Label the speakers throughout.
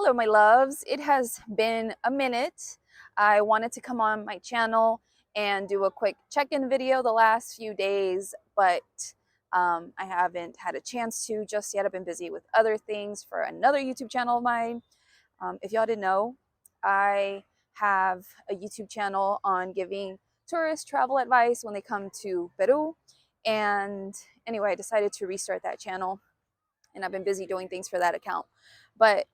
Speaker 1: Hello, my loves. It has been a minute. I wanted to come on my channel and do a quick check-in video the last few days, but I haven't had a chance to just yet. I've been busy with other things for another YouTube channel of mine. If y'all didn't know, I have a YouTube channel on giving tourist travel advice when they come to Peru. And anyway, I decided to restart that channel, and I've been busy doing things for that account. But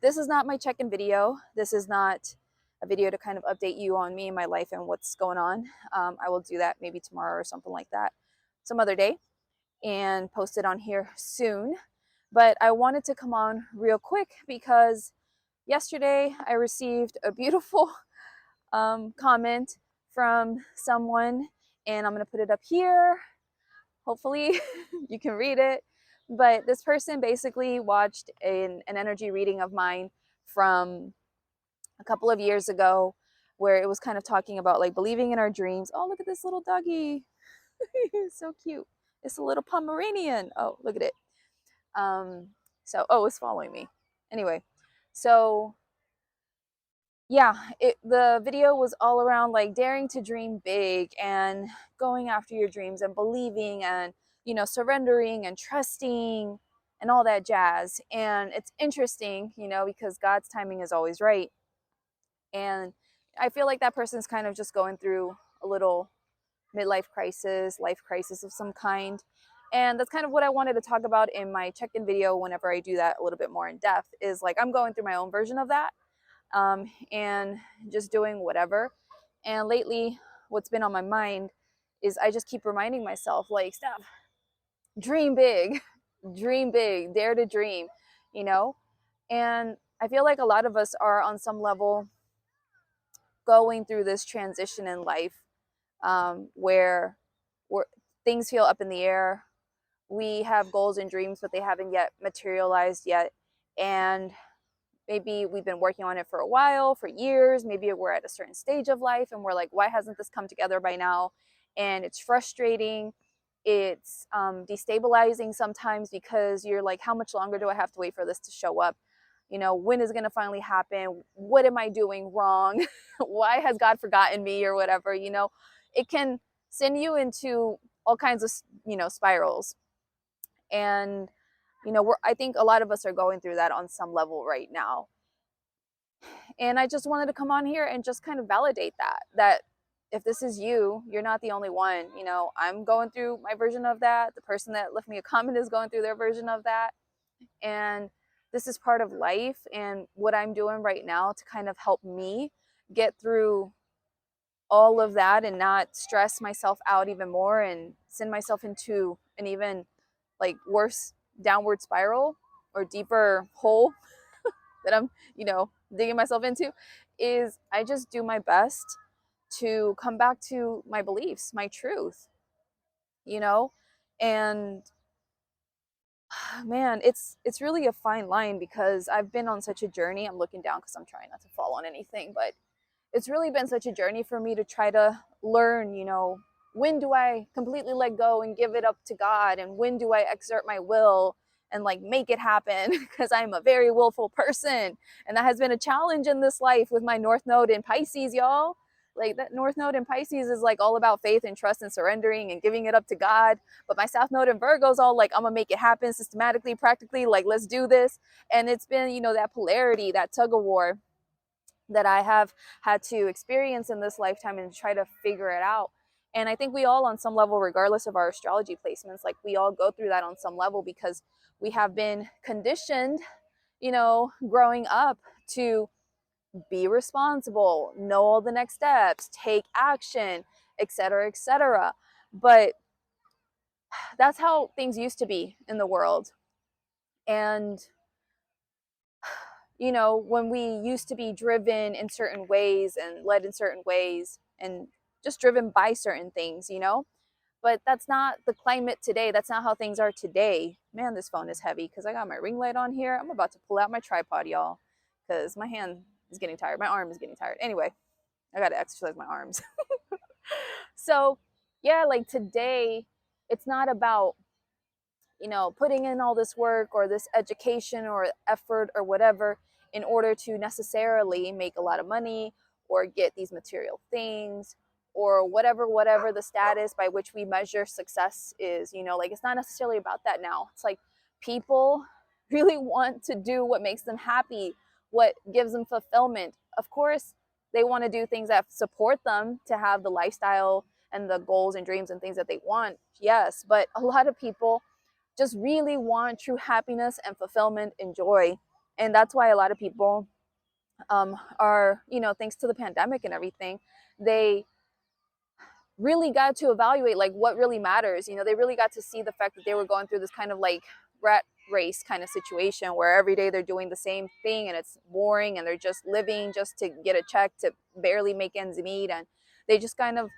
Speaker 1: this is not my check-in video. This is not a video to kind of update you on me and my life and what's going on. I will do that maybe tomorrow or something like that, some other day, and post it on here soon. But I wanted to come on real quick because yesterday I received a beautiful comment from someone, and I'm going to put it up here. Hopefully you can read it. But this person basically watched an energy reading of mine from a couple of years ago, where it was kind of talking about like believing in our dreams. Oh, look at this little doggy. It's so cute. It's a little Pomeranian. Oh, look at it. Oh, it's following me. Anyway, so yeah, the video was all around like daring to dream big and going after your dreams and believing and, you know, surrendering and trusting and all that jazz. And it's interesting, you know, because God's timing is always right. And I feel like that person's kind of just going through a little midlife crisis, life crisis of some kind. And that's kind of what I wanted to talk about in my check-in video whenever I do that a little bit more in depth, is like I'm going through my own version of that, and just doing whatever. And lately, what's been on my mind is I just keep reminding myself, like, Steph, dream big, dream big, dare to dream, you know? And I feel like a lot of us are on some level going through this transition in life, where things feel up in the air. We have goals and dreams, but they haven't yet materialized yet. And maybe we've been working on it for a while, for years. Maybe we're at a certain stage of life and we're like, why hasn't this come together by now? And it's frustrating. It's destabilizing sometimes, because you're like, how much longer do I have to wait for this to show up? You know, when is it going to finally happen? What am I doing wrong? Why has God forgotten me, or whatever? You know, it can send you into all kinds of, you know, spirals. And you know, I think a lot of us are going through that on some level right now. And I just wanted to come on here and just kind of validate that if this is you, you're not the only one. You know, I'm going through my version of that. The person that left me a comment is going through their version of that. And this is part of life. And what I'm doing right now to kind of help me get through all of that and not stress myself out even more and send myself into an even like worse downward spiral or deeper hole that I'm, you know, digging myself into, is I just do my best to come back to my beliefs, my truth, you know? And man, it's really a fine line, because I've been on such a journey. I'm looking down because I'm trying not to fall on anything, but it's really been such a journey for me to try to learn, you know, when do I completely let go and give it up to God, and when do I exert my will and like make it happen, because I'm a very willful person. And that has been a challenge in this life with my North Node in Pisces, y'all. Like that North Node in Pisces is like all about faith and trust and surrendering and giving it up to God. But my South Node in Virgo is all like, I'm gonna make it happen systematically, practically, like let's do this. And it's been, you know, that polarity, that tug of war that I have had to experience in this lifetime and try to figure it out. And I think we all, on some level, regardless of our astrology placements, like we all go through that on some level, because we have been conditioned, you know, growing up to be responsible, know all the next steps, take action, etc., etc. But that's how things used to be in the world. And you know, when we used to be driven in certain ways and led in certain ways and just driven by certain things, you know, but that's not the climate today. That's not how things are today. Man, this phone is heavy because I got my ring light on here. I'm about to pull out my tripod, y'all, because my hand is getting tired. My arm is getting tired. Anyway, I got to exercise my arms. So yeah, like today, it's not about putting in all this work or this education or effort or whatever in order to necessarily make a lot of money or get these material things or whatever the status by which we measure success is. Like, it's not necessarily about that now. It's like people really want to do what makes them happy, what gives them fulfillment. Of course, they want to do things that support them to have the lifestyle and the goals and dreams and things that they want. Yes, but a lot of people just really want true happiness and fulfillment and joy. And that's why a lot of people are, thanks to the pandemic and everything, they really got to evaluate like what really matters. They really got to see the fact that they were going through this kind of like rat race kind of situation where every day they're doing the same thing and it's boring and they're just living just to get a check to barely make ends meet. And they just kind of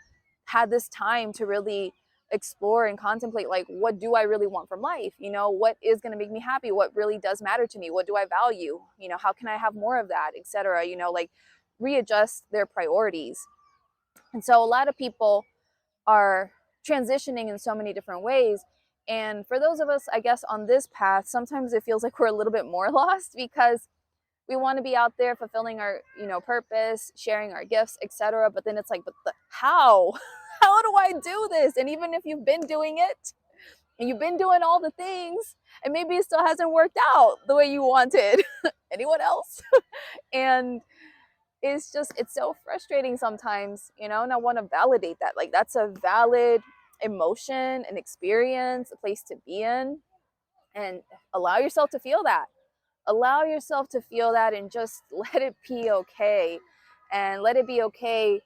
Speaker 1: had this time to really explore and contemplate, like, what do I really want from life? What is going to make me happy? What really does matter to me? What do I value? How can I have more of that, etc.? Like, readjust their priorities. And so a lot of people are transitioning in so many different ways. And for those of us, I guess, on this path, sometimes it feels like we're a little bit more lost because we want to be out there fulfilling our, purpose, sharing our gifts, etc. But then it's like, but how? How do I do this? And even if you've been doing it and you've been doing all the things and maybe it still hasn't worked out the way you wanted, anyone else? And it's so frustrating sometimes, and I want to validate that. Like, that's a valid emotion, an experience, a place to be in, and allow yourself to feel that. Allow yourself to feel that and just let it be okay. And let it be okay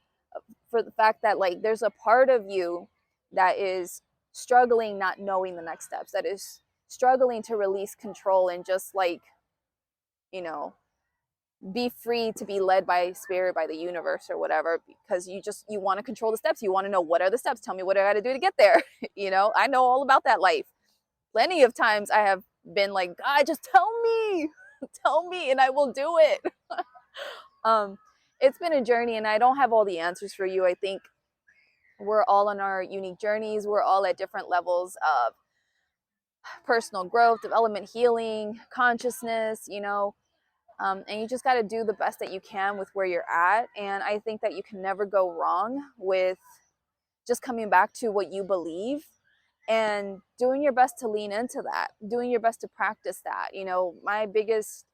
Speaker 1: for the fact that, like, there's a part of you that is struggling, not knowing the next steps, that is struggling to release control and just, like, be free to be led by spirit, by the universe or whatever, because you want to control the steps. You want to know, what are the steps? Tell me what I got to do to get there. I know all about that life. Plenty of times I have been like, God, just tell me, tell me, and I will do it. It's been a journey and I don't have all the answers for you. I think we're all on our unique journeys. We're all at different levels of personal growth, development, healing, consciousness, and you just got to do the best that you can with where you're at. And I think that you can never go wrong with just coming back to what you believe and doing your best to lean into that, doing your best to practice that. My biggest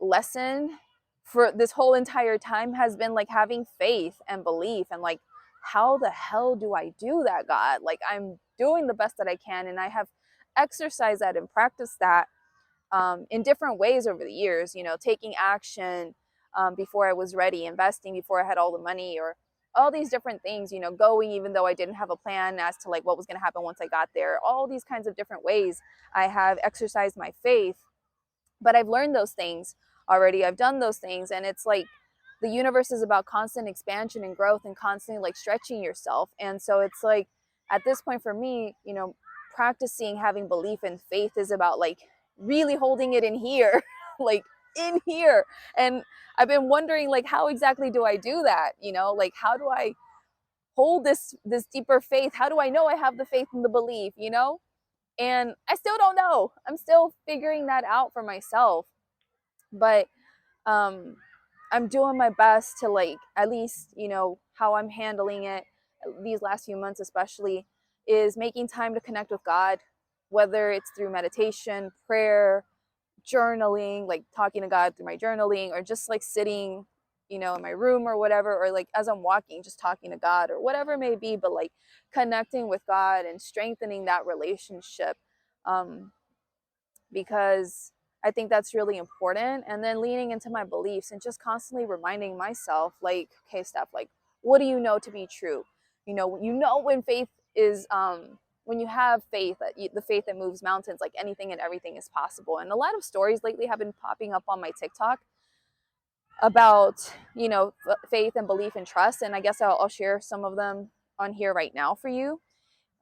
Speaker 1: lesson for this whole entire time has been like having faith and belief and like, how the hell do I do that, God? Like, I'm doing the best that I can, and I have exercised that and practiced that in different ways over the years, taking action before I was ready, investing before I had all the money, or all these different things, going even though I didn't have a plan as to like what was going to happen once I got there. All these kinds of different ways I have exercised my faith, but I've learned those things already. I've done those things, and it's like the universe is about constant expansion and growth and constantly like stretching yourself. And so it's like, at this point for me, practicing having belief and faith is about like really holding it in here, like in here. And I've been wondering, like, how exactly do I do that? Like, how do I hold this deeper faith? How do I know I have the faith and the belief? And I still don't know. I'm still figuring that out for myself. But I'm doing my best to, like, at least, how I'm handling it these last few months especially is making time to connect with God, whether it's through meditation, prayer, journaling, like talking to God through my journaling, or just like sitting, in my room or whatever, or like as I'm walking, just talking to God or whatever it may be, but like connecting with God and strengthening that relationship. Because I think that's really important. And then leaning into my beliefs and just constantly reminding myself, like, okay, Stef, like, what do you know to be true? When faith is, when you have faith, the faith that moves mountains, like anything and everything is possible. And a lot of stories lately have been popping up on my TikTok about, faith and belief and trust. And I guess I'll share some of them on here right now for you.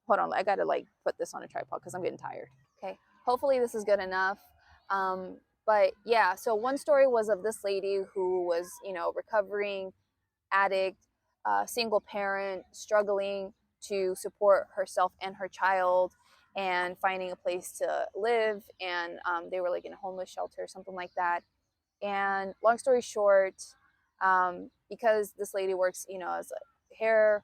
Speaker 1: Hold on, I gotta like put this on a tripod because I'm getting tired. Okay, hopefully this is good enough. But yeah, so one story was of this lady who was, recovering addict, single parent, struggling to support herself and her child. and finding a place to live. And they were like in a homeless shelter or something like that. And long story short, because this lady works, as a hair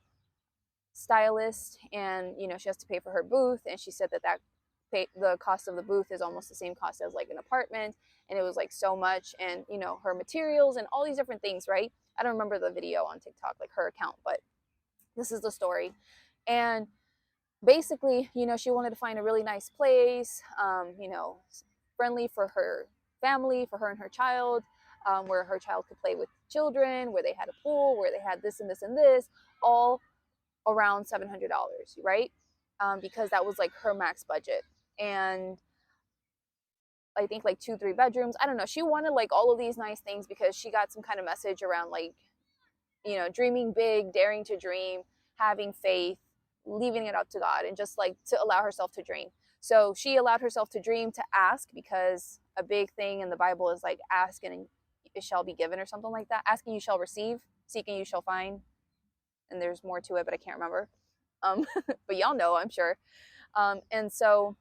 Speaker 1: stylist, and she has to pay for her booth, and she said the cost of the booth is almost the same cost as like an apartment, and it was like so much, and her materials and all these different things, right? I don't remember the video on TikTok, like her account, but this is the story. And basically, she wanted to find a really nice place, friendly for her family, for her and her child, where her child could play with children, where they had a pool, where they had this and this and this, all around $700, right? Because that was like her max budget. And I think like 2-3 bedrooms. I don't know. She wanted like all of these nice things because she got some kind of message around like, dreaming big, daring to dream, having faith, leaving it up to God, and just like to allow herself to dream. So she allowed herself to dream, to ask, because a big thing in the Bible is like ask and it shall be given, or something like that. Asking you shall receive, seeking you shall find. And there's more to it, but I can't remember. But y'all know, I'm sure. And so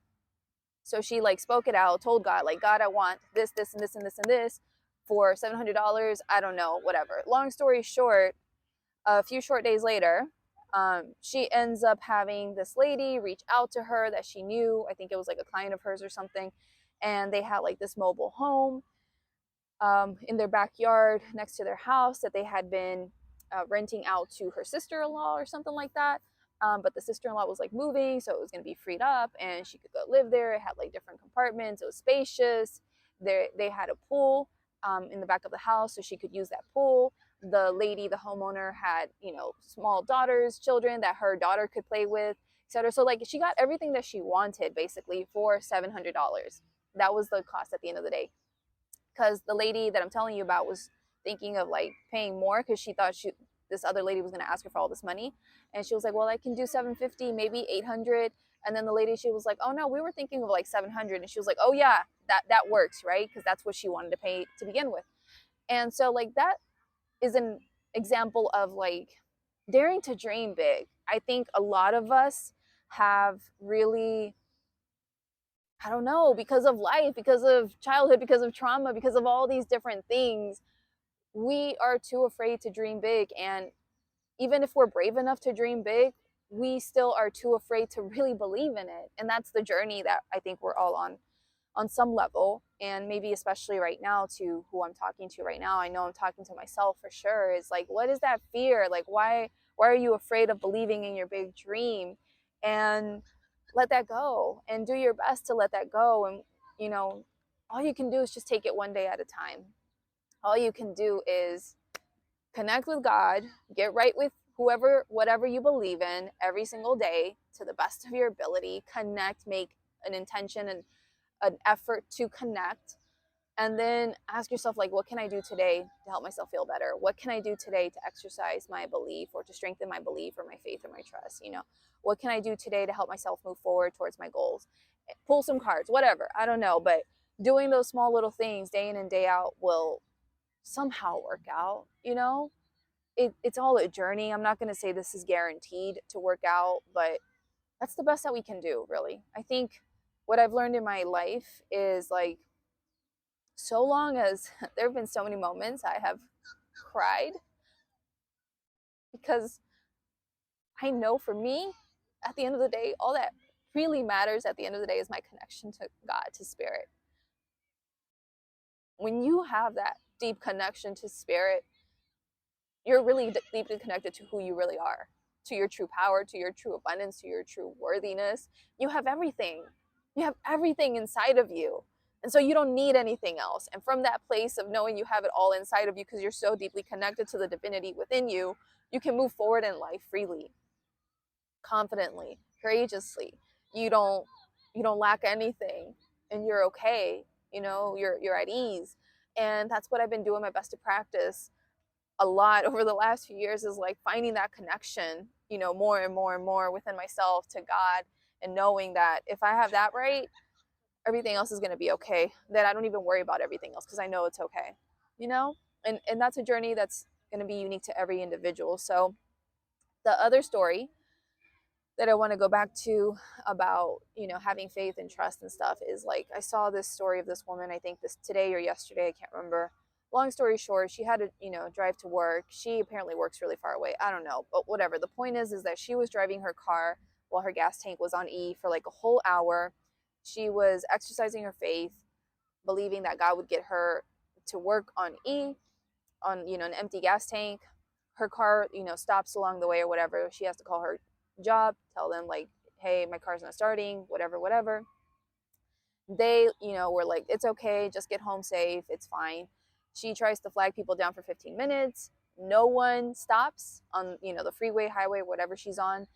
Speaker 1: she like spoke it out, told God, like, God, I want this, this, and this, and this, and this for $700. I don't know, whatever. Long story short, a few short days later, she ends up having this lady reach out to her that she knew. I think it was like a client of hers or something. And they had like this mobile home in their backyard next to their house that they had been renting out to her sister-in-law or something like that. But the sister-in-law was like moving, so it was going to be freed up and she could go live there. It had like different compartments. It was spacious. They had a pool in the back of the house, so she could use that pool. The lady, the homeowner, had, small daughters, children that her daughter could play with, etc. So like she got everything that she wanted basically for $700. That was the cost at the end of the day. Because the lady that I'm telling you about was thinking of like paying more, because she thought this other lady was going to ask her for all this money, and she was like, well, I can do 750, maybe 800. And then the lady, she was like, oh no, we were thinking of like 700. And she was like, oh yeah, that works, right? Because that's what she wanted to pay to begin with. And so like that is an example of like daring to dream big. I think a lot of us have really, I don't know, because of life, because of childhood, because of trauma, because of all these different things, we are too afraid to dream big. And even if we're brave enough to dream big, we still are too afraid to really believe in it. And that's the journey that I think we're all on some level. And maybe especially right now, to who I'm talking to right now, I know I'm talking to myself for sure, is like, what is that fear? Like, why are you afraid of believing in your big dream? And let that go, and do your best to let that go. And all you can do is just take it one day at a time. All you can do is connect with God, get right with whatever you believe in every single day to the best of your ability. Connect, make an intention and an effort to connect. And then ask yourself, like, what can I do today to help myself feel better? What can I do today to exercise my belief, or to strengthen my belief, or my faith, or my trust? What can I do today to help myself move forward towards my goals? Pull some cards, whatever. I don't know. But doing those small little things day in and day out will somehow work out. It's all a journey. I'm not going to say this is guaranteed to work out, but that's the best that we can do, really. I think what I've learned in my life is like, so long as there have been so many moments I have cried, because I know for me, at the end of the day, all that really matters at the end of the day is my connection to God, to spirit. When you have that deep connection to spirit, you're really deeply connected to who you really are, to your true power, to your true abundance, to your true worthiness. You have everything. You have everything inside of you. And so you don't need anything else. And from that place of knowing you have it all inside of you, because you're so deeply connected to the divinity within you, you can move forward in life freely, confidently, courageously. You don't lack anything, and you're okay. You're at ease. And that's what I've been doing my best to practice a lot over the last few years, is like finding that connection, more and more and more within myself to God, and knowing that if I have that right, everything else is going to be okay. That I don't even worry about everything else, because I know it's okay, and that's a journey that's going to be unique to every individual. So the other story that I want to go back to about, you know, having faith and trust and stuff is like, I saw this story of this woman, I think this today or yesterday, I can't remember. Long story short, she had to, you know, drive to work. She apparently works really far away. I don't know, but whatever. The point is that she was driving her car while her gas tank was on E for like a whole hour. She was exercising her faith, believing that God would get her to work on E, on, you know, an empty gas tank. Her car, you know, stops along the way or whatever. She has to call her job, tell them like, hey, my car's not starting, whatever, whatever. They, you know, were like, it's okay, just get home safe, it's fine. She tries to flag people down for 15 minutes. No one stops on, you know, the freeway, highway, whatever she's on.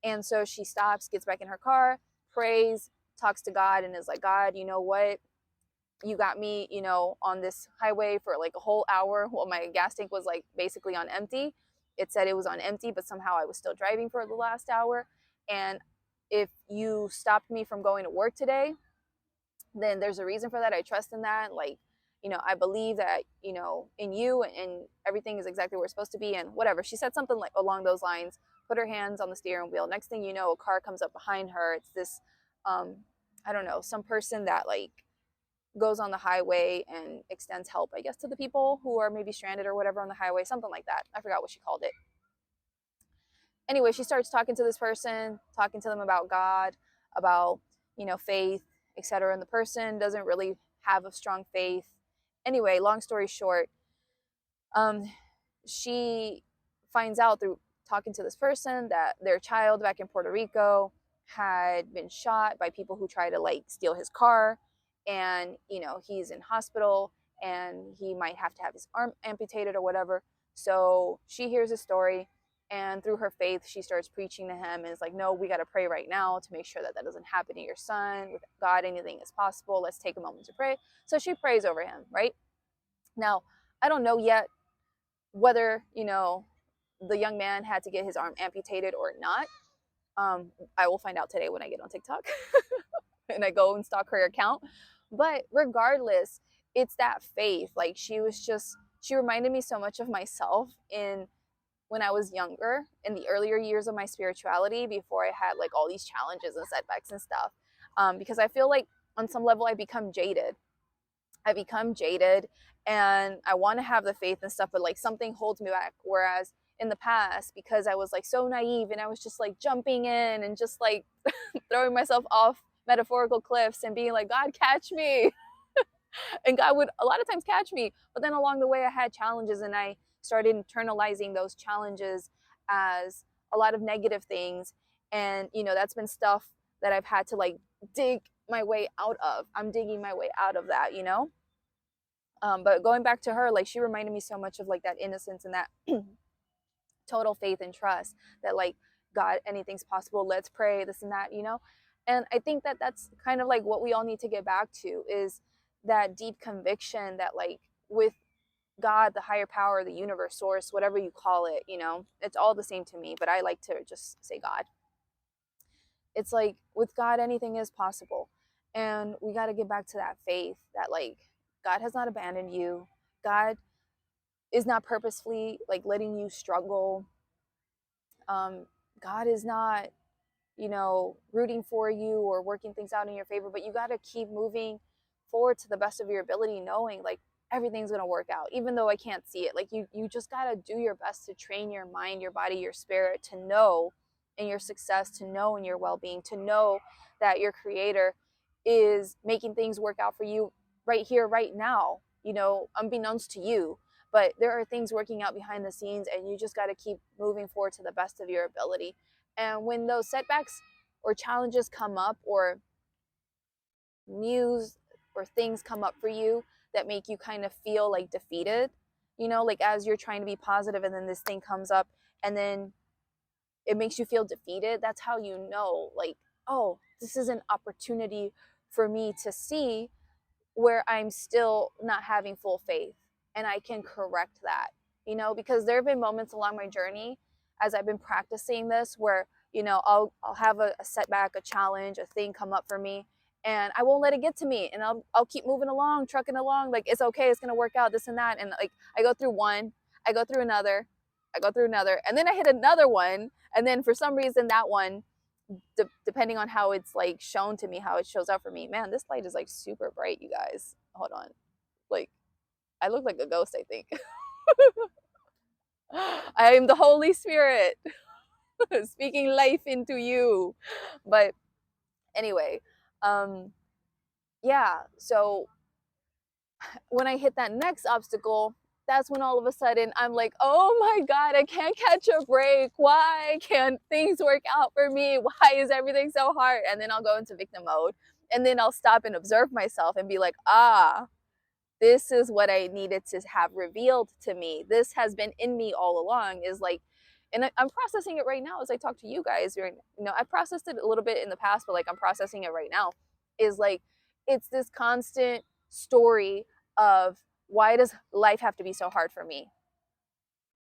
Speaker 1: And so she stops, gets back in her car, prays, talks to God, and is like, God, you know what? You got me, you know, on this highway for like a whole hour while my gas tank was like basically on empty. It said it was on empty, but somehow I was still driving for the last hour. And if you stopped me from going to work today, then there's a reason for that. I trust in that. Like, you know, I believe that, you know, in you, and everything is exactly where it's supposed to be, and whatever. She said something like along those lines, put her hands on the steering wheel. Next thing you know, a car comes up behind her. It's this, I don't know, some person that like goes on the highway and extends help, I guess, to the people who are maybe stranded or whatever on the highway, something like that. I forgot what she called it. Anyway, she starts talking to this person, talking to them about God, about, you know, faith, etc. And the person doesn't really have a strong faith. Anyway, long story short, um, she finds out through talking to this person that their child back in Puerto Rico had been shot by people who try to like steal his car, and you know, he's in hospital and he might have to have his arm amputated or whatever. So she hears a story, and through her faith she starts preaching to him, and it's like, no, we got to pray right now to make sure that that doesn't happen to your son. With God, anything is possible. Let's take a moment to pray. So she prays over him, right? Now, I don't know yet whether, you know, the young man had to get his arm amputated or not. I will find out today when I get on TikTok and I go and stalk her account. But regardless, it's that faith. Like, she reminded me so much of myself in when I was younger, in the earlier years of my spirituality, before I had like all these challenges and setbacks and stuff. Because I feel like on some level I become jaded. I become jaded and I want to have the faith and stuff, but like something holds me back. Whereas in the past, because I was like so naive and I was just like jumping in and just like throwing myself off metaphorical cliffs and being like, God, catch me. And God would a lot of times catch me. But then along the way, I had challenges and I started internalizing those challenges as a lot of negative things. And, you know, that's been stuff that I've had to like dig my way out of. I'm digging my way out of that, you know? But going back to her, like, she reminded me so much of like that innocence and that total faith and trust that like, God, anything's possible, let's pray, this and that, you know? And I think that that's kind of like what we all need to get back to, is that deep conviction that like with God, the higher power, the universe, source, whatever you call it, you know, it's all the same to me, but I like to just say God. It's like with God, anything is possible. And we got to get back to that faith that like God has not abandoned you. God is not purposefully like letting you struggle. God is not, you know, rooting for you or working things out in your favor, but you got to keep moving forward to the best of your ability, knowing like everything's going to work out, even though I can't see it. Like you just got to do your best to train your mind, your body, your spirit to know in your success, to know in your well-being, to know that your creator is making things work out for you right here, right now, you know, unbeknownst to you. But there are things working out behind the scenes, and you just got to keep moving forward to the best of your ability. And when those setbacks or challenges come up, or news or things come up for you that make you kind of feel like defeated, you know, like as you're trying to be positive and then this thing comes up and then it makes you feel defeated, that's how you know, like, oh, this is an opportunity for me to see where I'm still not having full faith, and I can correct that, you know, because there have been moments along my journey as I've been practicing this where, you know, I'll have a setback, a challenge, a thing come up for me, and I won't let it get to me, and I'll keep moving along, trucking along, like it's okay, it's gonna work out, this and that, and like I go through one, I go through another, I go through another, and then I hit another one, and then for some reason that one depending on how it's like shown to me, how it shows up for me. Man, this light is like super bright, you guys. Hold on. Like, I look like a ghost, I think. I am the Holy Spirit speaking life into you. But anyway, um, yeah, so when I hit that next obstacle, that's when all of a sudden I'm like, oh my God, I can't catch a break. Why can't things work out for me? Why is everything so hard? And then I'll go into victim mode. And then I'll stop and observe myself and be like, this is what I needed to have revealed to me. This has been in me all along, is like, and I'm processing it right now as I talk to you guys. I processed it a little bit in the past, but like I'm processing it right now. Is like, it's this constant story of, why does life have to be so hard for me?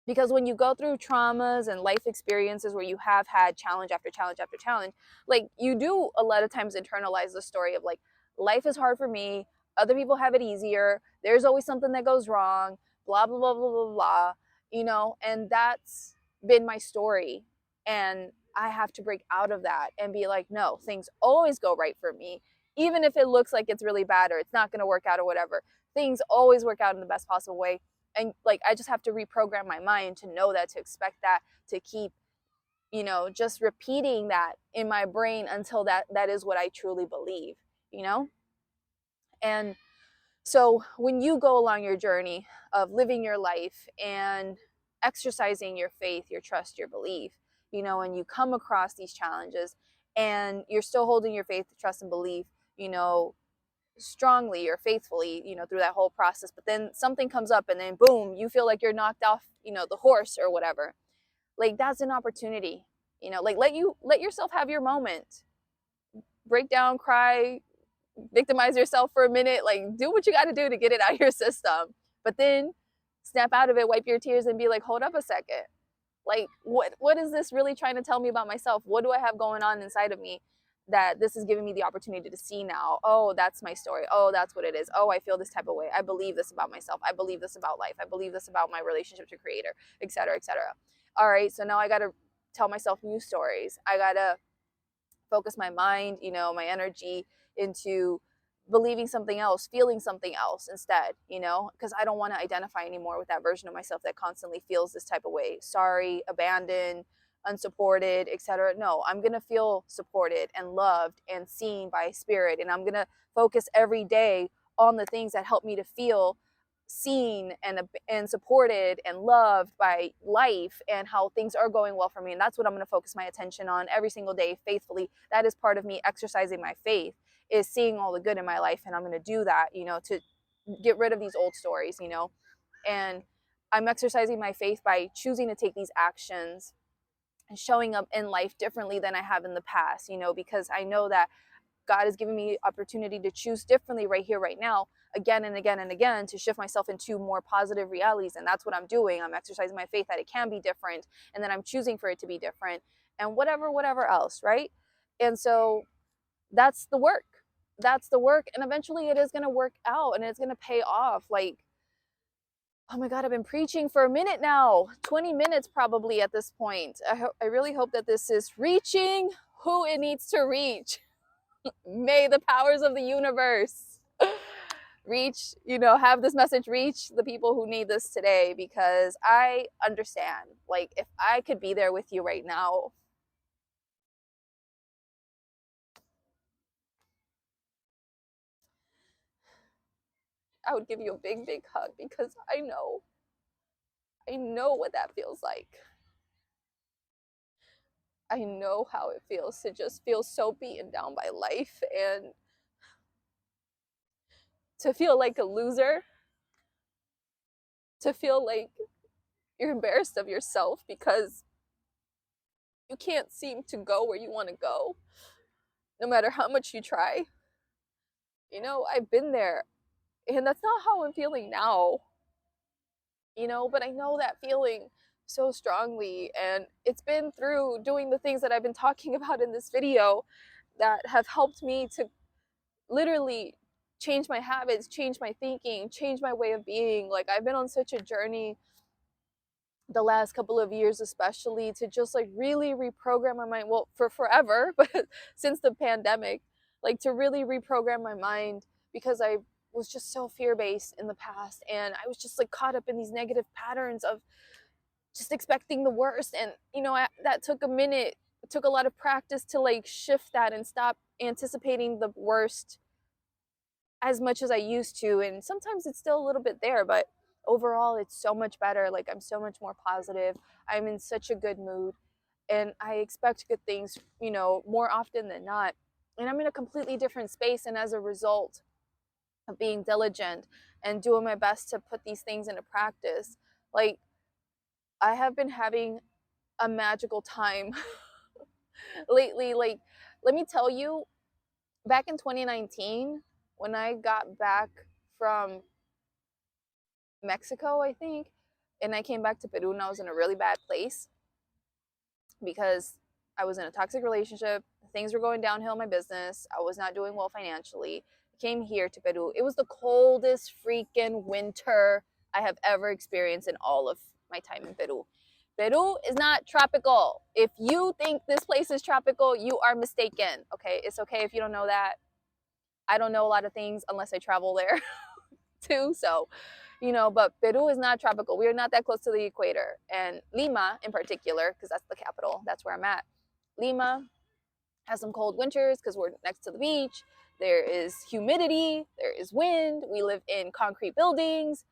Speaker 1: Because when you go through traumas and life experiences where you have had challenge after challenge after challenge, like, you do a lot of times internalize the story of like, life is hard for me, other people have it easier, there's always something that goes wrong, blah blah blah blah blah blah, and that's been my story. And I have to break out of that and be like, no, things always go right for me, even if it looks like it's really bad or it's not going to work out or whatever. Things always work out in the best possible way. And like, I just have to reprogram my mind to know that, to expect that, to keep just repeating that in my brain until that is what I truly believe. you know and so when you go along your journey of living your life and exercising your faith, your trust, your belief, and you come across these challenges and you're still holding your faith, trust, and belief, strongly or faithfully, through that whole process. But then something comes up and then boom, you feel like you're knocked off, the horse or whatever. Like, that's an opportunity, like, let yourself have your moment. Break down, cry, victimize yourself for a minute, like, do what you got to do to get it out of your system. But then snap out of it, wipe your tears, and be like, hold up a second. Like, what is this really trying to tell me about myself? What do I have going on inside of me that this is giving me the opportunity to see now? Oh, that's my story. Oh, that's what it is. Oh, I feel this type of way. I believe this about myself. I believe this about life. I believe this about my relationship to creator, etc., etc. All right, so now I got to tell myself new stories. I got to focus my mind, my energy into believing something else, feeling something else instead, because I don't want to identify anymore with that version of myself that constantly feels this type of way. Sorry, abandoned, unsupported, etc. No, I'm going to feel supported and loved and seen by spirit. And I'm going to focus every day on the things that help me to feel seen and supported and loved by life, and how things are going well for me. And that's what I'm going to focus my attention on every single day faithfully. That is part of me exercising my faith, is seeing all the good in my life. And I'm going to do that, to get rid of these old stories, and I'm exercising my faith by choosing to take these actions and showing up in life differently than I have in the past, because I know that God has given me opportunity to choose differently right here, right now, again and again and again, to shift myself into more positive realities. And that's what I'm doing. I'm exercising my faith that it can be different, and then I'm choosing for it to be different, and whatever else, right? And so that's the work. That's the work. And eventually it is going to work out and it's going to pay off. Like, oh my God, I've been preaching for a minute now, 20 minutes probably at this point. I really hope that this is reaching who it needs to reach. May the powers of the universe reach, have this message reach the people who need this today, because I understand, like, if I could be there with you right now, I would give you a big, big hug, because I know what that feels like. I know how it feels to just feel so beaten down by life and to feel like a loser, to feel like you're embarrassed of yourself because you can't seem to go where you want to go, no matter how much you try. I've been there, and that's not how I'm feeling now, but I know that feeling so strongly, and it's been through doing the things that I've been talking about in this video that have helped me to literally change my habits, change my thinking, change my way of being. Like, I've been on such a journey the last couple of years, especially, to just like really reprogram my mind. Well, for forever, but since the pandemic, like to really reprogram my mind, because I was just so fear based in the past, and I was just like caught up in these negative patterns of just expecting the worst. And that took a minute. It took a lot of practice to like shift that and stop anticipating the worst as much as I used to. And sometimes it's still a little bit there, but overall it's so much better. Like, I'm so much more positive. I'm in such a good mood, and I expect good things, more often than not. And I'm in a completely different space, and as a result of being diligent and doing my best to put these things into practice, like, I have been having a magical time lately. Like, let me tell you, back in 2019, when I got back from Mexico, I think, and I came back to Peru, and I was in a really bad place because I was in a toxic relationship. Things were going downhill in my business. I was not doing well financially. I came here to Peru. It was the coldest freaking winter I have ever experienced in all of my time in Peru. Peru is not tropical. If you think this place is tropical, you are mistaken. Okay, it's okay if you don't know that. I don't know a lot of things unless I travel there too. So, but Peru is not tropical. We are not that close to the equator. And Lima, in particular, because that's the capital, that's where I'm at. Lima has some cold winters because we're next to the beach. There is humidity, there is wind. We live in concrete buildings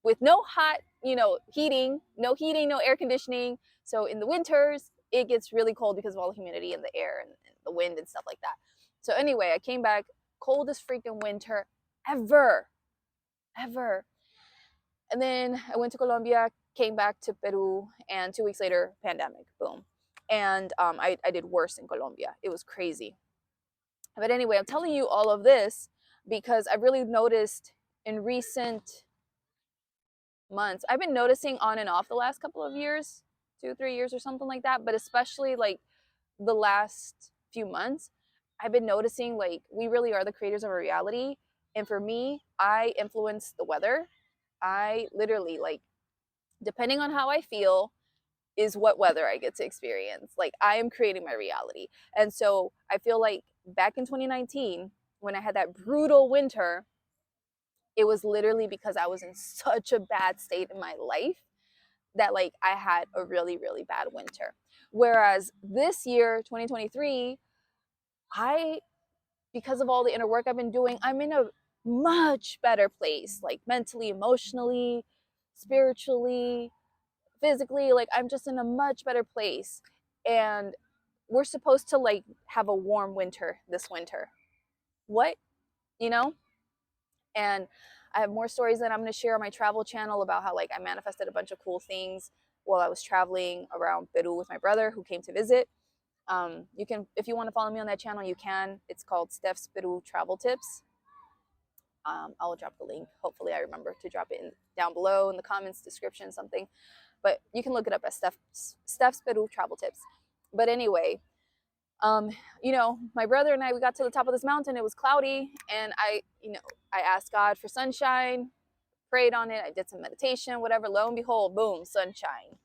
Speaker 1: with no hot, heating, no air conditioning. So in the winters, it gets really cold because of all the humidity in the air and the wind and stuff like that. So anyway, I came back, coldest freaking winter ever, ever. And then I went to Colombia, came back to Peru, and 2 weeks later, pandemic, boom. And I did worse in Colombia. It was crazy. But anyway, I'm telling you all of this because I've really noticed in recent months, I've been noticing on and off the last couple of years, 2, 3 years or something like that, but especially like the last few months, I've been noticing like we really are the creators of our reality. And for me, I influence the weather. I literally, like, depending on how I feel, is what weather I get to experience. Like, I am creating my reality. And so I feel like back in 2019, when I had that brutal winter, it was literally because I was in such a bad state in my life that like I had a really, really bad winter. Whereas this year, 2023, I, because of all the inner work I've been doing, I'm in a much better place, like mentally, emotionally, spiritually, physically. Like, I'm just in a much better place. And we're supposed to like have a warm winter this winter. What? You know? And I have more stories that I'm going to share on my travel channel about how like I manifested a bunch of cool things while I was traveling around Peru with my brother who came to visit. You can, if you want to follow me on that channel, you can. It's called Stef's Peru Travel Tips. I'll drop the link. Hopefully I remember to drop it down below in the comments, description, something. But you can look it up as Stef's Peru Travel Tips. But anyway, my brother and I, we got to the top of this mountain. It was cloudy, and I asked God for sunshine, prayed on it. I did some meditation, whatever. Lo and behold, boom, sunshine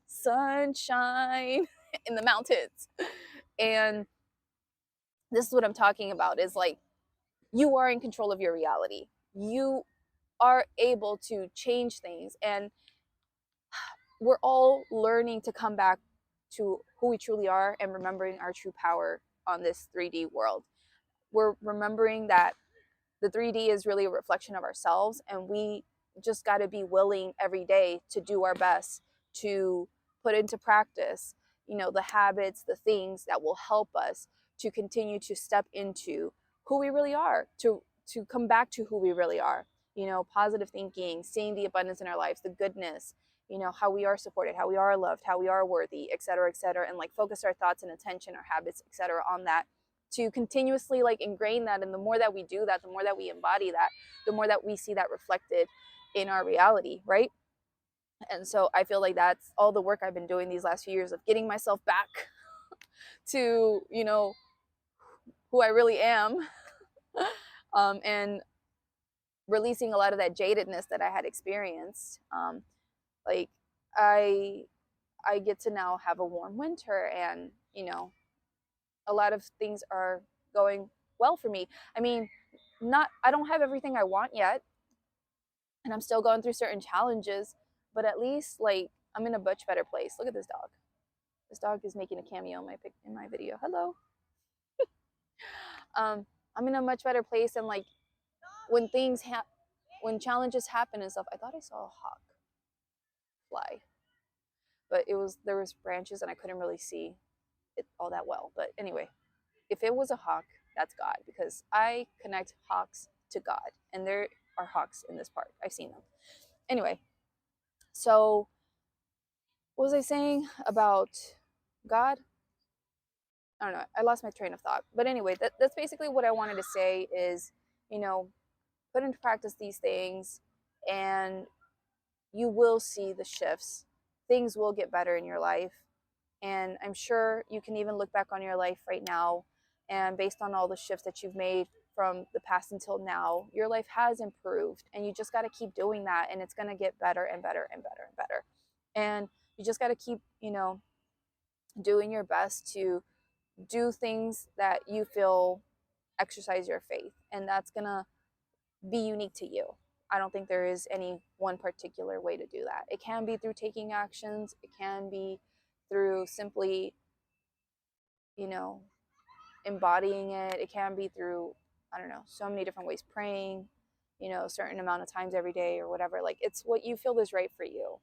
Speaker 1: in the mountains. And this is what I'm talking about, is like, you are in control of your reality. You are able to change things. And we're all learning to come back to who we truly are and remembering our true power on this 3D world. We're remembering that the 3D is really a reflection of ourselves, and we just got to be willing every day to do our best to put into practice, the habits, the things that will help us to continue to step into who we really are, to come back to who we really are. Positive thinking, seeing the abundance in our lives, the goodness, how we are supported, how we are loved, how we are worthy, et cetera, and like focus our thoughts and attention, our habits, etc., on that, to continuously like ingrain that. And the more that we do that, the more that we embody that, the more that we see that reflected in our reality, right? And so I feel like that's all the work I've been doing these last few years, of getting myself back to, who I really am, and releasing a lot of that jadedness that I had experienced. Like, I I get to now have a warm winter, and a lot of things are going well for me. I mean, I don't have everything I want yet, and I'm still going through certain challenges, but at least like I'm in a much better place. Look at this dog. This dog is making a cameo in my video. Hello. I'm in a much better place, and like when when challenges happen and stuff. I thought I saw a hawk fly, but there was branches and I couldn't really see it all that well. But anyway, if it was a hawk, that's God, because I connect hawks to God, and there are hawks in this park. I've seen them. Anyway, so what was I saying about God? I don't know. I lost my train of thought. But anyway, that's basically what I wanted to say is, you know, put into practice these things, and you will see the shifts. Things will get better in your life. And I'm sure you can even look back on your life right now, and based on all the shifts that you've made from the past until now, your life has improved, and you just got to keep doing that, and it's going to get better and better and better and better. And you just got to keep, doing your best to do things that you feel exercise your faith, and that's going to be unique to you. I don't think there is any one particular way to do that. It can be through taking actions. It can be through simply, you know, embodying it. It can be through, I don't know, so many different ways, praying, a certain amount of times every day or whatever. Like, it's what you feel is right for you.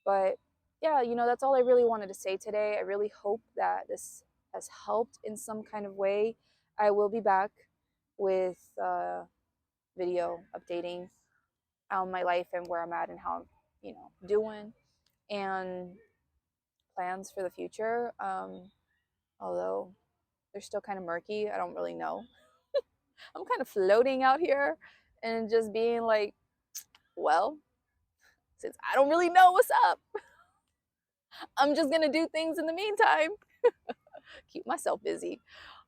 Speaker 1: But yeah, that's all I really wanted to say today. I really hope that this has helped in some kind of way. I will be back with video updating on my life and where I'm at and how I'm, doing, and plans for the future. Although they're still kind of murky. I don't really know. I'm kind of floating out here and just being like, well, since I don't really know what's up, I'm just going to do things in the meantime. Keep myself busy.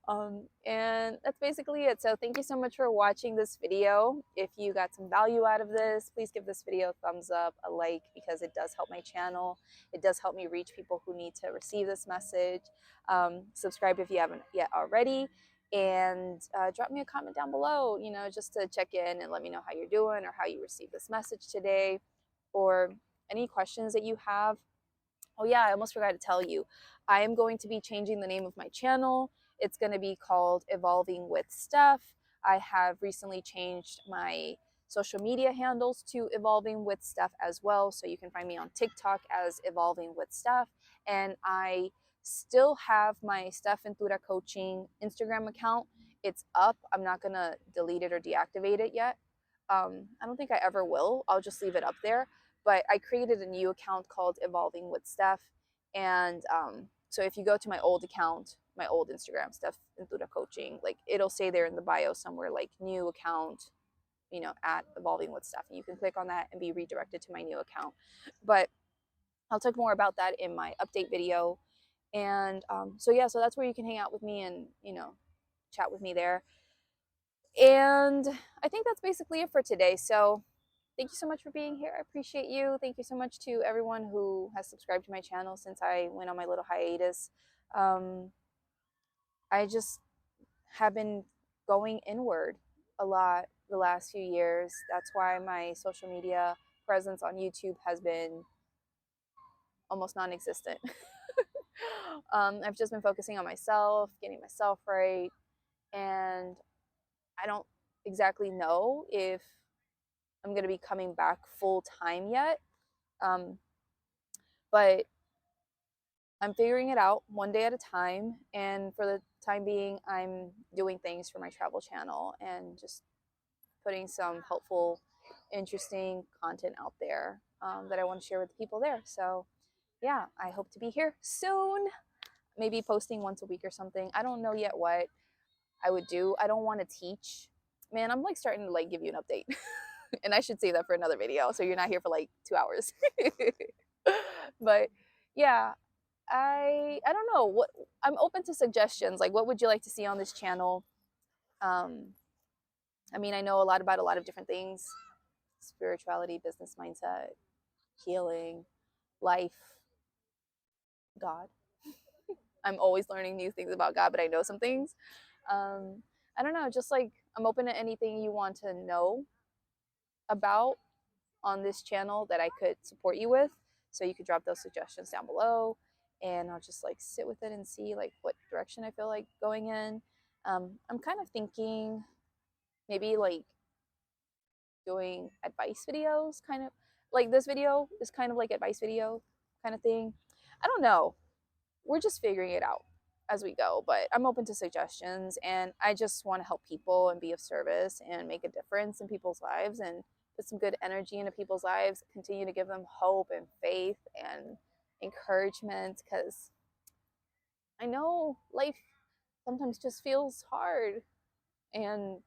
Speaker 1: And that's basically it. So thank you so much for watching this video. If you got some value out of this, please give this video a thumbs up, a like, because it does help my channel. It does help me reach people who need to receive this message. Subscribe if you haven't yet already, and drop me a comment down below, just to check in and let me know how you're doing or how you received this message today, or any questions that you have. Oh yeah, I almost forgot to tell you, I am going to be changing the name of my channel. It's going to be called Evolving with Stef. I have recently changed my social media handles to Evolving with Stef as well. So you can find me on TikTok as Evolving with Stef. And I still have my Stef Ventura Coaching Instagram account. It's up. I'm not going to delete it or deactivate it yet. I don't think I ever will. I'll just leave it up there. But I created a new account called Evolving with Stef. And so if you go to my old account, my old Instagram, Stef Ventura Coaching, like it'll say there in the bio somewhere, like new account, at Evolving with Stef. And you can click on that and be redirected to my new account. But I'll talk more about that in my update video. And so that's where you can hang out with me and, chat with me there. And I think that's basically it for today. So thank you so much for being here. I appreciate you. Thank you so much to everyone who has subscribed to my channel since I went on my little hiatus. I just have been going inward a lot the last few years. That's why my social media presence on YouTube has been almost non-existent. I've just been focusing on myself, getting myself right, and I don't exactly know if I'm going to be coming back full time yet. But I'm figuring it out one day at a time. And for the time being, I'm doing things for my travel channel and just putting some helpful, interesting content out there that I want to share with the people there. So yeah, I hope to be here soon. Maybe posting once a week or something. I don't know yet what I would do. I don't want to teach. Man, I'm like starting to like give you an update. And I should say that for another video, so you're not here for like 2 hours. But yeah, I don't know what I'm open to suggestions. Like, what would you like to see on this channel? I mean, I know a lot about a lot of different things: spirituality, business mindset, healing, life, God. I'm always learning new things about God, but I know some things. Um, I don't know, just like I'm open to anything you want to know about on this channel that I could support you with. So you could drop those suggestions down below, and I'll just like sit with it and see like what direction I feel like going in. I'm kind of thinking maybe like doing advice videos, kind of like this video is kind of like advice video kind of thing. I don't know. We're just figuring it out as we go, but I'm open to suggestions, and I just want to help people and be of service and make a difference in people's lives and put some good energy into people's lives, continue to give them hope and faith and encouragement, because I know life sometimes just feels hard, and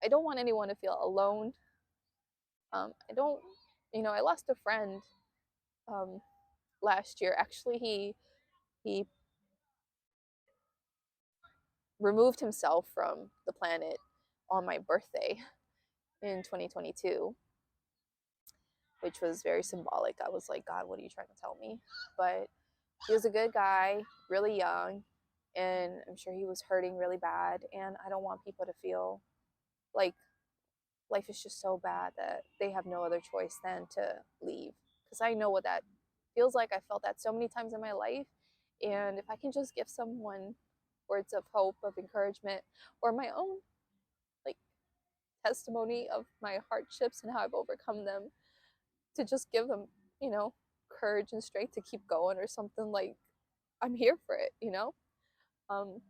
Speaker 1: I don't want anyone to feel alone. I don't, I lost a friend um, last year. Actually, he removed himself from the planet on my birthday in 2022, which was very symbolic. I was like, God, what are you trying to tell me? But he was a good guy, really young, and I'm sure he was hurting really bad. And I don't want people to feel like life is just so bad that they have no other choice than to leave. Because I know what that feels like. I felt that so many times in my life. And if I can just give someone words of hope, of encouragement, or my own like testimony of my hardships and how I've overcome them, to just give them, courage and strength to keep going or something, like I'm here for it. Um,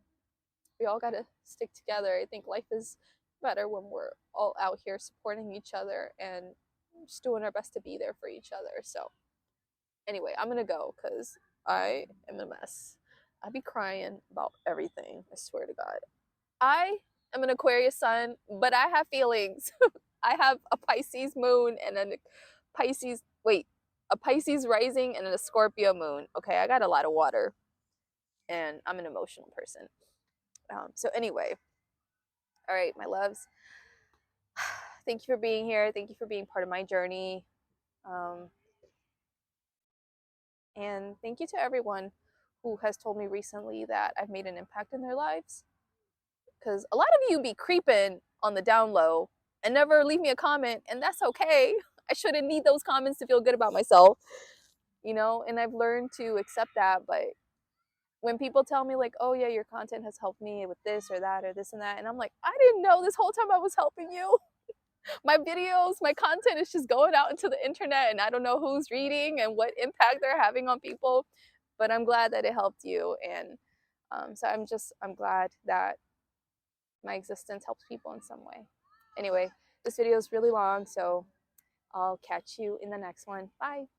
Speaker 1: we all got to stick together. I think life is better when we're all out here supporting each other and just doing our best to be there for each other. So anyway, I'm gonna go because I am a mess. I be crying about everything, I swear to God. I am an Aquarius sun, but I have feelings. I have a Pisces moon and a Pisces rising and a Scorpio moon. Okay, I got a lot of water, and I'm an emotional person. So anyway, all right, my loves. Thank you for being here. Thank you for being part of my journey. Um, and thank you to everyone who has told me recently that I've made an impact in their lives. Because a lot of you be creeping on the down low and never leave me a comment, and that's okay. I shouldn't need those comments to feel good about myself, and I've learned to accept that. But when people tell me like, oh yeah, your content has helped me with this or that or this and that, and I'm like, I didn't know this whole time I was helping you. My videos, my content is just going out into the internet, and I don't know who's reading and what impact they're having on people, but I'm glad that it helped you. And so I'm glad that my existence helps people in some way. Anyway, this video is really long, so I'll catch you in the next one. Bye.